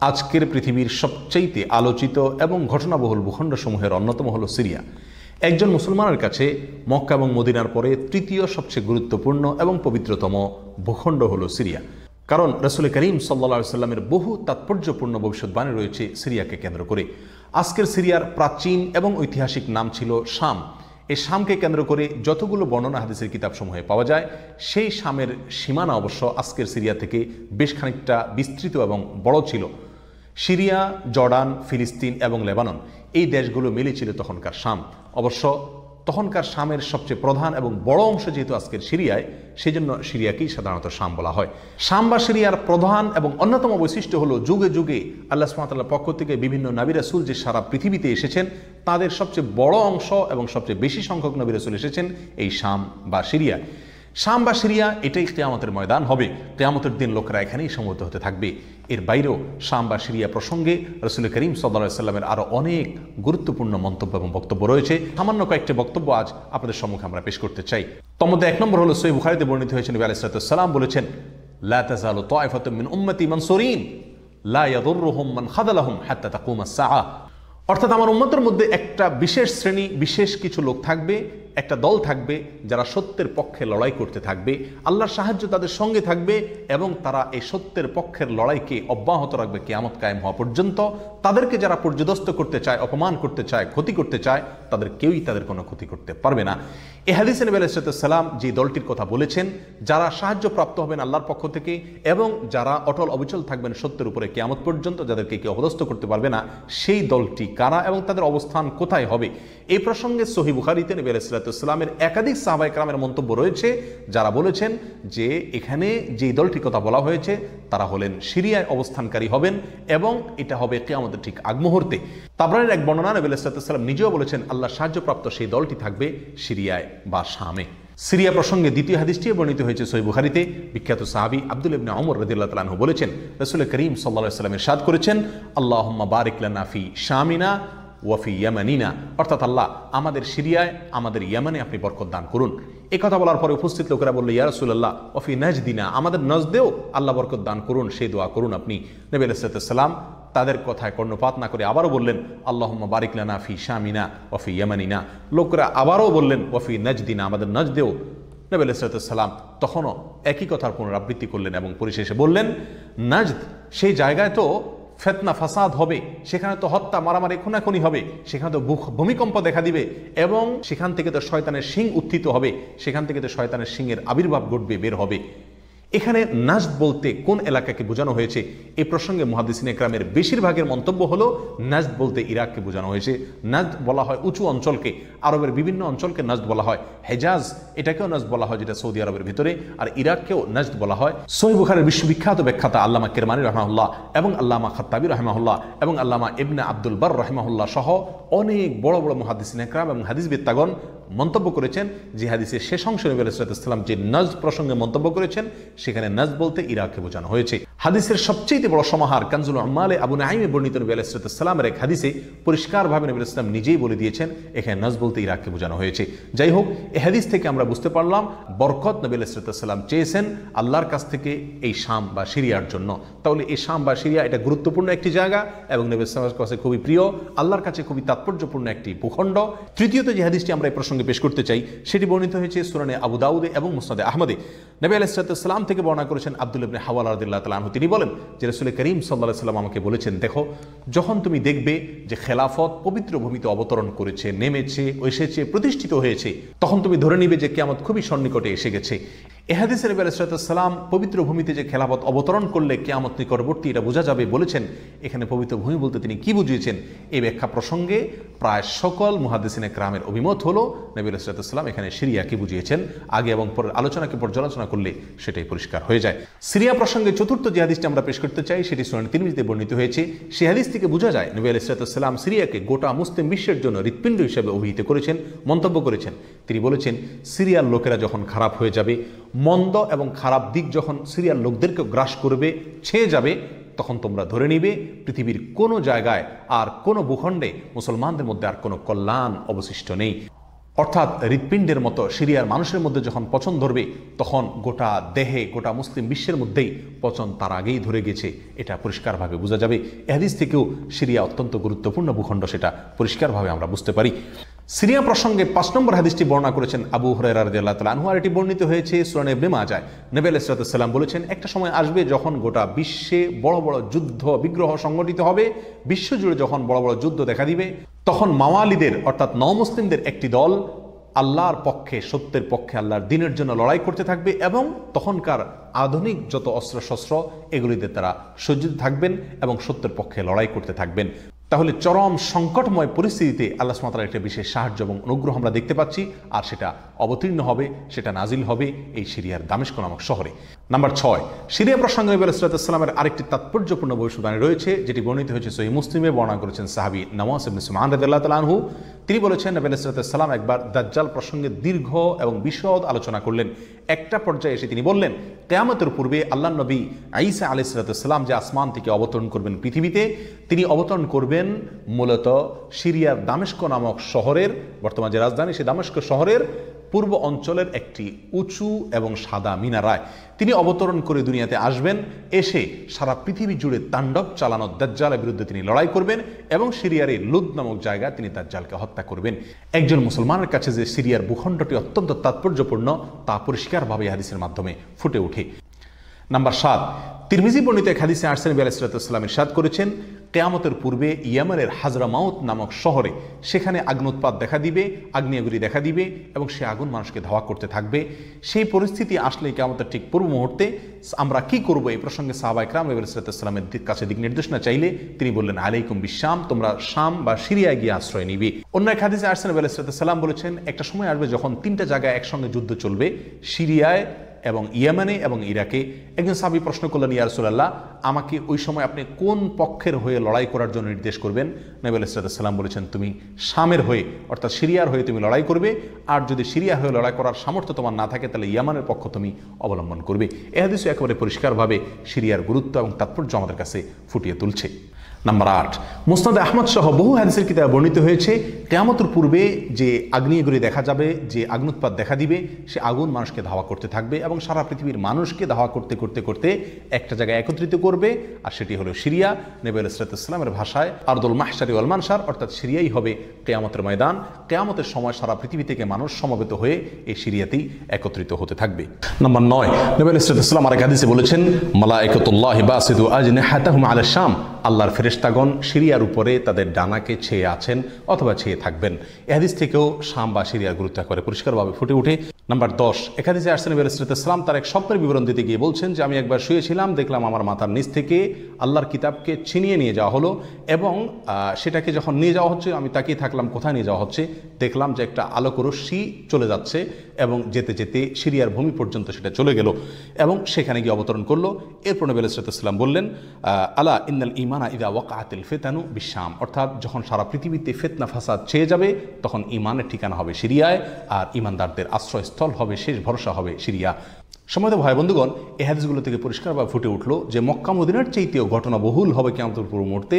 আজকের পৃথিবীর সবচেয়ে আলোচিত এবং ঘটনাবহুল ভূখণ্ডসমূহের অন্যতম হলো সিরিয়া। একজন মুসলমানের কাছে মক্কা এবং মদিনার পরে তৃতীয় সবচেয়ে গুরুত্বপূর্ণ এবং পবিত্রতম ভূখণ্ড হলো সিরিয়া। কারণ রাসূল করিম সাল্লাল্লাহু আলাইহি ওয়াসাল্লামের বহু তাৎপর্যপূর্ণ ভবিষ্যৎবাণী রয়েছে সিরিয়াকে কেন্দ্র করে। আজকের সিরিয়ার প্রাচীন এবং ঐতিহাসিক নাম ছিল শাম। এই শামকে কেন্দ্র করে যতগুলো বর্ণনা হাদিসের কিতাবসমূহে পাওয়া যায়, সেই শামের সীমানা অবশ্য আজকের সিরিয়া থেকে বেশ খানিকটা বিস্তৃত এবং বড় ছিল। সিরিয়া, জর্ডান, ফিলিস্তিন এবং লেবানন এই দেশগুলো মিলে ছিল তখনকার শাম। অবশ্য তখনকার শামের সবচেয়ে প্রধান এবং বড় অংশ যেহেতু আজকের সিরিয়ায়, সেই জন্য সিরিয়াকেই সাধারণত শাম বলা হয়। শাম বা সিরিয়ার প্রধান এবং অন্যতম বৈশিষ্ট্য হলো যুগে যুগে আল্লাহ সুবহানাহু ওয়া তাআলার পক্ষ থেকে বিভিন্ন নবী রাসূল যে সারা পৃথিবীতে এসেছেন, তাদের সবচেয়ে বড় অংশ এবং সবচেয়ে বেশি সংখ্যক নবী রাসূল এসেছেন এই শাম বা সিরিয়া। শাম বা সিরিয়া এটাই কিয়ামতের ময়দান হবে। কিয়ামতের দিন লোকেরা এখানেই সমবেত হতে থাকবে। এর বাইরেও শাম বা সিরিয়া প্রসঙ্গে রাসূল করিম সাল্লাল্লাহু আলাইহি ওয়াসাল্লামের আরও অনেক গুরুত্বপূর্ণ মন্তব্য এবং বক্তব্য রয়েছে। সামান্য কয়েকটি বক্তব্য আজ আপনাদের সম্মুখে আমরা পেশ করতে চাই। তার মধ্যে এক নম্বর হলো সহিহ বুখারীতে বর্ণিত হয়েছে, নবী আলাইহিস সালাতু ওয়াস সালাম বলেছেন, লা তাযালু তায়ফাতুম মিন উম্মতি মানসুরিন লা ইয়াদুররুহুম মান খাযালাহুম হাত্তা তাকুমাস সাআ। অর্থাৎ আমার উম্মতের মধ্যে একটা বিশেষ শ্রেণী, বিশেষ কিছু লোক থাকবে, একটা দল থাকবে যারা সত্যের পক্ষে লড়াই করতে থাকবে, আল্লাহর সাহায্য তাদের সঙ্গে থাকবে এবং তারা এই সত্যের পক্ষের লড়াইকে অব্যাহত রাখবে কিয়ামত কায়েম হওয়া পর্যন্ত। তাদেরকে যারা পর্যদস্ত করতে চায়, অপমান করতে চায়, ক্ষতি করতে চায়, তাদের কেউই তাদের কোনো ক্ষতি করতে পারবে না। এ হাদিসে নবী আলাইহিস সালাম যে দলটির কথা বলেছেন, যারা সাহায্য প্রাপ্ত হবেন আল্লাহর পক্ষ থেকে এবং যারা অটল অবিচল থাকবেন সত্যের উপরে কিয়ামত পর্যন্ত, যাদেরকে কেউ অপদস্থ করতে পারবে না, সেই দলটি কারা এবং তাদের অবস্থান কোথায় হবে, এই প্রসঙ্গে সহিহ বুখারীতে নবী আলাইহিস সালামের একাধিক সাহাবায়ে কেরামের মন্তব্য রয়েছে, যারা বলেছেন যে এখানে যে দলটির কথা বলা হয়েছে তারা হলেন সিরিয়ায় অবস্থানকারী হবেন এবং এটা হবে কিয়ামতের ঠিক আগ মুহূর্তে। তাবরানীর এক বর্ণনা, নবী আলাইহিস সালাম নিজেও বলেছেন আল্লাহর সাহায্যপ্রাপ্ত সেই দলটি থাকবে সিরিয়ায় বা শামে। সিরিয়া প্রসঙ্গে দ্বিতীয় হাদিসটি বর্ণিত হয়েছে সহিহ বুখারীতে। বিখ্যাত সাহাবী আব্দুল্লাহ ইবনে ওমর রাদিয়াল্লাহু তাআলা আনহু বলেছেন, রাসূল করিম সাল্লাল্লাহু আলাইহি ওয়াসাল্লাম ইরশাদ করেছেন, আল্লাহুম্মা বারিক লানা ফি শামিনা ওয়াফি ইয়ামানিনা, অর্থাৎ আল্লাহ আমাদের সিরিয়ায়, আমাদের ইয়ামানে আপনি বরকত দান করুন। এই কথা বলার পরে উপস্থিত লোকেরা বলল, ইয়া রাসূলুল্লাহ ওয়াফি নাজদিনা, আমাদের নজদেও আল্লাহ বরকত দান করুন, সেই দোয়া করুন আপনি। নবী আলাইহিস সালাম তাদের কথায় কর্ণপাত না করে আবারও বললেন, আল্লাহুম্মা বারিক লানা ফি শামিনা ওয়াফি ইয়ামানিনা। লোকেরা আবারও বললেন ওয়াফি নাজদিনা, আমাদের নজদেও। নবী আলাইহিস সালাম তখনও একই কথার পুনরাবৃত্তি করলেন এবং পরিশেষে বললেন, নাজদ সেই জায়গায় তো ফিতনা ফাসাদ হবে, সেখানে তো হত্যা, মারামারি, খুনাখুনি হবে, সেখানে তো ভূমিকম্প দেখা দিবে এবং সেখান থেকে তো শয়তানের শিং উত্থিত হবে, সেখান থেকে তো শয়তানের শিংয়ের আবির্ভাব ঘটবে, বের হবে। এখানে নাজদ বলতে কোন এলাকাকে বোঝানো হয়েছে, এই প্রসঙ্গে মুহাদ্দিসিনে কেরামের বেশিরভাগের মন্তব্য হলো নাজদ বলতে ইরাককে বোঝানো হয়েছে। নাজদ বলা হয় উঁচু অঞ্চলকে, আরবের বিভিন্ন অঞ্চলকে নাজদ বলা হয়। হেজাজ এটাকেও নাজদ বলা হয়, যেটা সৌদি আরবের ভিতরে, আর ইরাককেও নাজদ বলা হয়। সহিহ বুখারীর বিশ্ববিখ্যাত ব্যাখ্যাতা আল্লামা কিরমানী রাহিমাহুল্লাহ এবং আল্লামা খাত্তাবী রাহিমাহুল্লাহ এবং আল্লামা ইবনে আব্দুল বার রাহিমাহুল্লাহ সহ অনেক বড় বড় মুহাদ্দিসিনে কেরাম এবং হাদিসবিদগণ মন্তব্য করেছেন যে হাদিসের শেষ অংশে নবী আলাইহিস সালাম যে নাজদ প্রসঙ্গে মন্তব্য করেছেন, সেখানে নাজদ বলতে ইরাককে বোঝানো হয়েছে। হাদিসের সবচেয়ে বড় সমাহার কানজুল উম্মালে আবু নাঈমে বর্ণিত নবী আলাইহিস সালামের এক হাদিসে পরিষ্কারভাবে নবী আলাইহিস সালাম নিজেই বলে দিয়েছেন এখানে নাজদ বলতে ইরাককে বোঝানো হয়েছে। যাই হোক, এই হাদিস থেকে আমরা বুঝতে পারলাম বরকত নবী আলাইহিস সালাম চেয়েছেন আল্লাহর কাছ থেকে এই শাম বা সিরিয়ার জন্য। তাহলে এই শাম বা সিরিয়া এটা গুরুত্বপূর্ণ একটি জায়গা এবং নবী আলাইহিস সালামের কাছে খুবই প্রিয়, আল্লাহর কাছে খুবই তাৎপর্যপূর্ণ একটি ভূখণ্ড। তৃতীয়ত যে হাদিসটি আমরা এই প্রসঙ্গে পেশ করতে চাই, সেটি বর্ণিত হয়েছে সুনানে আবু দাউদে এবং মুসনাদে আহমদে। নবী আলাইহিস সালাম থেকে বর্ণনা করেছেন আব্দুল্লাহ ইবনে হাওয়ালা রাদিয়াল্লাহু তাআলা আনহু, তিনি বলেন যে রাসূল করিম সাল্লাল্লাহু আলাইহি ওয়াসাল্লাম আমাকে বলেছেন, দেখো যখন তুমি দেখবে যে খেলাফত পবিত্র ভূমিতে অবতরণ করেছে, নেমেছে, এসেছে, প্রতিষ্ঠিত হয়েছে, তখন তুমি ধরে নিবে যে কিয়ামত খুবই সন্নিকটে এসে গেছে। এ হাদিসে নবী আলাইহিস সালাম পবিত্র ভূমিতে যে খেলাফত অবতরণ করলে কিয়ামত নিকটবর্তী এটা বোঝা যাবে বলেছেন। এখানে পবিত্র ভূমি বলতে তিনি কি বুঝিয়েছেন, এই ব্যাখ্যা প্রসঙ্গে প্রায় সকল মুহাদ্দিসিনে কেরামের অভিমত হলো নবী আলাইহিস সালাম এখানে সিরিয়াকে বুঝিয়েছেন। আগে এবং পরের আলোচনাকে পর্যালোচনা করলে সেটাই পরিষ্কার হয়ে যায়। সিরিয়া প্রসঙ্গে চতুর্থ যে হাদিসটি আমরা পেশ করতে চাই, সেটি সুনান তিরমিজিতে বর্ণিত হয়েছে। সেই হাদিস থেকে বোঝা যায় নবী আলাইহিস সালাম সিরিয়াকে গোটা মুসলিম বিশ্বের জন্য হৃৎপিণ্ড হিসেবে অভিহিত করেছেন, মন্তব্য করেছেন। তিনি বলেছেন, সিরিয়ার লোকেরা যখন খারাপ হয়ে যাবে, মন্দ এবং খারাপ দিক যখন সিরিয়ার লোকদেরকে গ্রাস করবে, ছেয়ে যাবে, তখন তোমরা ধরে নিবে পৃথিবীর কোনো জায়গায় আর কোনো ভূখণ্ডে মুসলমানদের মধ্যে আর কোনো কল্যাণ অবশিষ্ট নেই। অর্থাৎ হৃৎপিণ্ডের মতো সিরিয়ার মানুষের মধ্যে যখন পচন ধরবে তখন গোটা দেহে, গোটা মুসলিম বিশ্বের মধ্যেই পচন তার আগেই ধরে গেছে, এটা পরিষ্কারভাবে বোঝা যাবে। এ হাদিস থেকেও সিরিয়া অত্যন্ত গুরুত্বপূর্ণ ভূখণ্ড, সেটা পরিষ্কারভাবে আমরা বুঝতে পারি। সিরিয়া প্রসঙ্গে 5 নম্বর হাদিসটি বর্ণনা করেছেন আবু হুরায়রা রাদিয়াল্লাহু তাআলা আনহু, আর এটি বর্ণিত হয়েছে সুনান ইবনে মাজাহ। নবী আলাইহিস সালাম বলেছেন, একটা সময় আসবে যখন গোটা বিশ্বে বড় বড় যুদ্ধ বিগ্রহ সংগঠিত হবে, বিশ্বজুড়ে যখন বড় বড় যুদ্ধ দেখা দিবে, তখন মাওয়ালিদের অর্থাৎ নওমুসলিমদের একটি দল আল্লাহর পক্ষে, সত্যের পক্ষে, আল্লাহর দ্বীনের জন্য লড়াই করতে থাকবে এবং তখনকার আধুনিক যত অস্ত্রশস্ত্র এগুলিতে তারা সজ্জিত থাকবেন এবং সত্যের পক্ষে লড়াই করতে থাকবেন। তাহলে চরম সংকটময় পরিস্থিতিতে আল্লাহ সুবহানাহু ওয়া তাআলার একটা বিশেষ সাহায্য এবং অনুগ্রহ আমরা দেখতে পাচ্ছি, আর সেটা অবতীর্ণ হবে, সেটা নাজিল হবে এই সিরিয়ার দামেস্ক নামক শহরে। নাম্বার 6, সিরিয়া প্রসঙ্গে নবী আলাইহিস সালামের আরেকটি তাৎপর্যপূর্ণ ভবিষ্যদ্বাণী রয়েছে, যেটি বর্ণিত হয়েছে সহিহ মুসলিমে। বর্ণনা করেছেন সাহাবী নওয়াস ইবনে সুমাআন রাদিয়াল্লাহু তাআলা আনহু। তিনি বলেছেন, নবী আলাইহিস সালাম একবার দাজ্জাল প্রসঙ্গে দীর্ঘ এবং বিশদ আলোচনা করলেন। একটা পর্যায়ে এসে তিনি বললেন, কিয়ামতের পূর্বে আল্লাহর নবী ঈসা আলাইহিস সালাম যে আসমান থেকে অবতরণ করবেন পৃথিবীতে, তিনি অবতরণ করবেন মূলত সিরিয়ার দামেস্ক নামক শহরের, বর্তমান যে রাজধানী সেই দামেস্ক শহরের পূর্ব অঞ্চলের একটি উঁচু এবং সাদা মিনারায় তিনি অবতরণ করে দুনিয়াতে আসবেন। এসে সারা পৃথিবী জুড়ে তাণ্ডব চালানো দাজ্জালের বিরুদ্ধে তিনি লড়াই করবেন এবং সিরিয়ার এই লুদ নামক জায়গায় তিনি দাজ্জালকে হত্যা করবেন। একজন মুসলমানের কাছে যে সিরিয়ার ভূখণ্ডটি অত্যন্ত তাৎপর্যপূর্ণ তা পরিষ্কারভাবে হাদিসের মাধ্যমে ফুটে ওঠে। নাম্বার 7, তিরমিজি বর্ণিত এক হাদিসে আসছেন নবী আলাইহিস সালাম ইরশাদ করেছেন, কিয়ামতের পূর্বে ইয়েমেনের হাজরামাউত নামক শহরে সেখানে আগ্নোৎপাত দেখা দিবে, আগ্নেয়গিরি দেখা দিবে এবং সে আগুন মানুষকে ধাওয়া করতে থাকবে। সেই পরিস্থিতি আসলে কিয়ামতের ঠিক পূর্ব মুহূর্তে আমরা কি করব, এই প্রসঙ্গে সাহাবায়ে কেরাম নবী আলাইহিস সালামের কাছে দিক নির্দেশনা চাইলে তিনি বললেন, আলাইকুম বিশাম, তোমরা শাম বা সিরিয়ায় গিয়ে আশ্রয় নিবে। অন্য এক হাদিসে আসছেন নবী আলাইহিস সালাম বলেছেন, একটা সময় আসবে যখন 3টা জায়গায় একসঙ্গে যুদ্ধ চলবে, সিরিয়ায় এবং ইয়েমেনে এবং ইরাকে। একজন সাহাবী প্রশ্ন করলেন, ইয়া রাসূলুল্লাহ, আমাকে ওই সময় আপনি কোন পক্ষের হয়ে লড়াই করার জন্য নির্দেশ করবেন? নবী আলাইহিস সালাম বলেছেন, তুমি শামের হয়ে অর্থাৎ সিরিয়ার হয়ে তুমি লড়াই করবে, আর যদি সিরিয়া হয়ে লড়াই করার সামর্থ্য তোমার না থাকে তাহলে ইয়েমেনের পক্ষ তুমি অবলম্বন করবে। এই হাদিসে একেবারে পরিষ্কারভাবে সিরিয়ার গুরুত্ব এবং তাৎপর্য আমাদের কাছে ফুটিয়ে তুলছে। নাম্বার 8, মুসনাদে আহমদ সহ বহু হাদিসের কিতাবে বর্ণিত হয়েছে, কিয়ামতের পূর্বে যে আগ্নেয়গিরি দেখা যাবে, যে আগ্নোৎপাত দেখা দিবে, সে আগুন মানুষকে ধাওয়া করতে থাকবে এবং সারা পৃথিবীর মানুষকে ধাওয়া করতে করতে করতে একটা জায়গায় একত্রিত করবে, আর সেটি হলো সিরিয়া। নবী আলাইহিস সালামের ভাষায় আরদুল মাহশারি ওয়াল মানশার, অর্থাৎ সিরিয়াই হবে কিয়ামতের ময়দান। কিয়ামতের সময় সারা পৃথিবী থেকে মানুষ সমবেত হয়ে এই সিরিয়াতেই একত্রিত হতে থাকবে। নাম্বার 9, নবী আলাইহিস সালাম আরেক হাদিসে বলেছেন, মালায়েকাতুল্লাহি বাসিদু আজনিহাতাহুম আলা শাম, আল্লাহর ফেরেশতাগণ সিরিয়ার উপরে তাদের ডানাকে ছেয়ে আছেন অথবা ছেয়ে থাকবেন। এই হাদিস থেকেও শাম বা সিরিয়ার গুরুত্ব করে পরিষ্কারভাবে ফুটে ওঠে। নাম্বার 10, এক হাদিসে আসছেন নবী আলাইহিস সালাম তার এক স্বপ্নের বিবরণ দিতে গিয়ে বলছেন যে, আমি একবার শুয়েছিলাম, দেখলাম আমার মাথার নিচ থেকে আল্লাহর কিতাবকে ছিনিয়ে নিয়ে যাওয়া হলো এবং সেটাকে যখন নিয়ে যাওয়া হচ্ছে আমি তাকিয়ে থাকলাম কোথায় নিয়ে যাওয়া হচ্ছে। দেখলাম যে একটা আলোক রশ্মি চলে যাচ্ছে এবং যেতে যেতে সিরিয়ার ভূমি পর্যন্ত সেটা চলে গেল এবং সেখানে গিয়ে অবতরণ করলো। এরপর নবী আলাইহিস সালাম বললেন, আলা ইন্নাল ঈমানা ইযা ওয়াকাআতিল ফিতানু বিশাম, অর্থাৎ যখন সারা পৃথিবীতে ফিতনা ফাসাদ ছেয়ে যাবে তখন ঈমানের ঠিকানা হবে সিরিয়ায়, আর ঈমানদারদের আশ্রয়স্থল হবে, শেষ ভরসা হবে সিরিয়া। সম্মানিত ভাই বন্ধুগণ, এই হাদিসগুলো থেকে পরিষ্কারভাবে ফুটে উঠলো যে মক্কা মদিনার চাইতেও ঘটনা বহুল হবে কিয়ামতের পূর্ব মুহূর্তে।